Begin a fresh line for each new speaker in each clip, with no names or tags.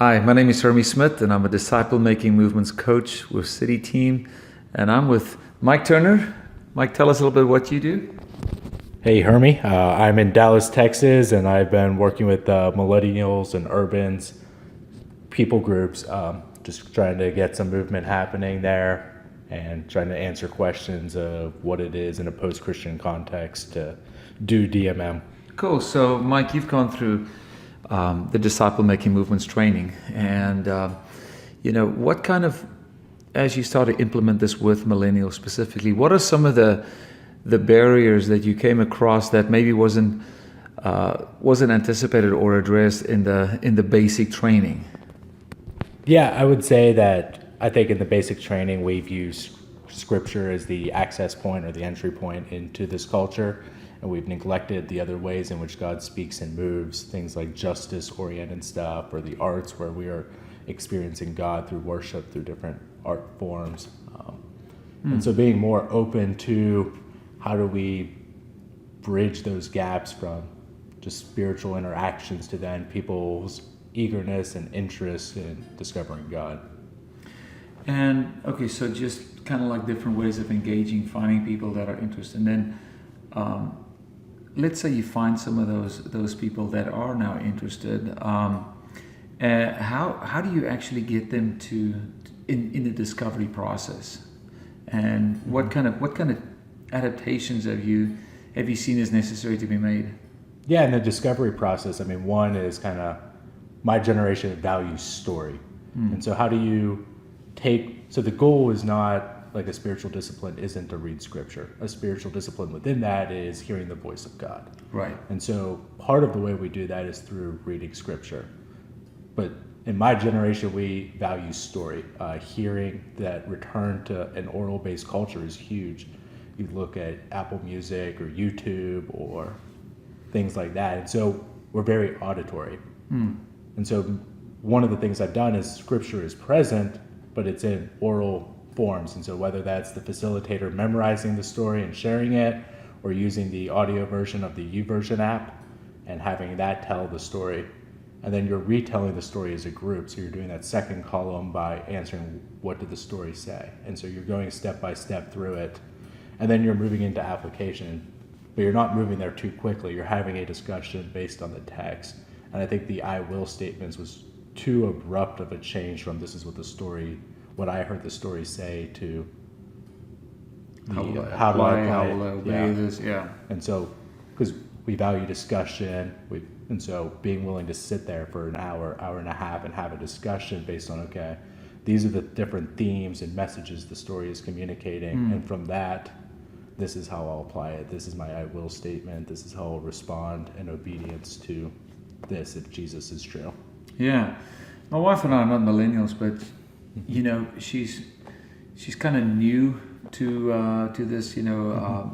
Hi, my name is Hermie Smith, and I'm a disciple making movements coach with City Team. And I'm with Mike Turner. Mike, tell us a little bit what you do.
Hey, Hermie. I'm in Dallas, Texas, and I've been working with millennials and urbans people groups, just trying to get some movement happening there and trying to answer questions of what it is in a post-Christian context to do DMM.
Cool. So, Mike, you've gone through the disciple making movements training, and what kind of, as you start to implement this with millennials specifically, what are some of the barriers that you came across that maybe wasn't anticipated or addressed in the basic training?
Yeah, I would say that I think in the basic training we've used scripture as the access point or the entry point into this culture, and we've neglected the other ways in which God speaks and moves, things like justice-oriented stuff or the arts where we are experiencing God through worship, through different art forms. And so being more open to how do we bridge those gaps from just spiritual interactions to then people's eagerness and interest in discovering God.
And okay, so just kind of like different ways of engaging, finding people that are interested. And then let's say you find some of those people that are now interested. How do you actually get them to in the discovery process? And what kind of adaptations have you seen as necessary to be made?
Yeah, in the discovery process, I mean, one is kind of my generation values story. And so how do you so the goal is not like a spiritual discipline isn't to read scripture. A spiritual discipline within that is hearing the voice of God.
Right.
And so part of the way we do that is through reading scripture. But in my generation, we value story. Hearing that return to an oral-based culture is huge. You look at Apple Music or YouTube or things like that. And so we're very auditory. And so one of the things I've done is scripture is present, but it's in oral forms. And so whether that's the facilitator memorizing the story and sharing it, or using the audio version of the YouVersion app and having that tell the story, and then you're retelling the story as a group. So you're doing that second column by answering what did the story say. And so you're going step by step through it, and then you're moving into application, but you're not moving there too quickly. You're having a discussion based on the text. And I think the I will statements was too abrupt of a change from this is what I heard the story say to
How will I obey this? Yeah.
And so, because we value discussion, and so being willing to sit there for an hour and a half and have a discussion based on, okay, these are the different themes and messages the story is communicating. And from that, this is how I'll apply it. This is my I will statement. This is how I'll respond in obedience to this if Jesus is true.
Yeah. My wife and I are not millennials, but she's kind of new to this,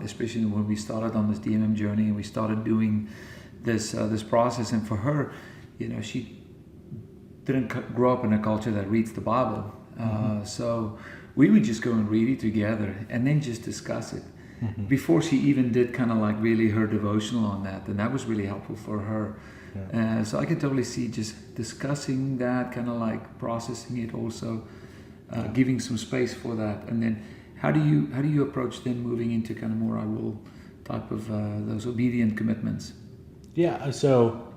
especially when we started on this DMM journey and we started doing this process. And for her, she didn't grow up in a culture that reads the Bible, so we would just go and read it together and then just discuss it before she even did kind of like really her devotional on that, and that was really helpful for her. So I could totally see just discussing that, kind of like processing it, also giving some space for that. And then how do you approach then moving into kind of more I will type of those obedient commitments?
Yeah, so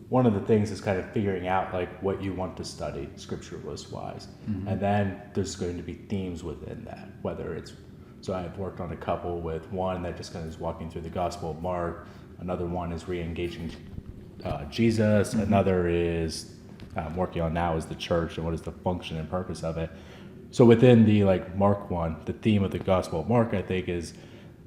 one of the things is kind of figuring out like what you want to study scripture list wise. And then there's going to be themes within that, whether it's, so I've worked on a couple with one that just kind of is walking through the Gospel of Mark. Another one is re-engaging Jesus. Another is I'm working on now is the church and what is the function and purpose of it. So within the like Mark one, the theme of the Gospel of Mark, I think, is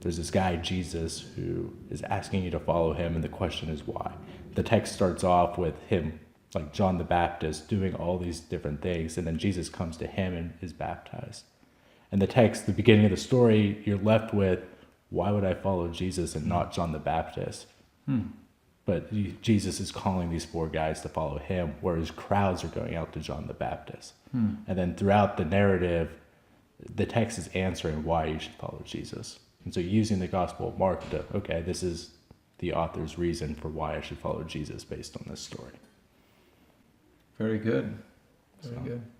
there's this guy Jesus who is asking you to follow him, and the question is why. The text starts off with him, like John the Baptist, doing all these different things, and then Jesus comes to him and is baptized. And the text, the beginning of the story, you're left with, why would I follow Jesus and not John the Baptist? But Jesus is calling these four guys to follow him, whereas crowds are going out to John the Baptist. And then throughout the narrative, the text is answering why you should follow Jesus. And so using the Gospel of Mark to, okay, this is the author's reason for why I should follow Jesus based on this story.
Very good.
So.
Very good.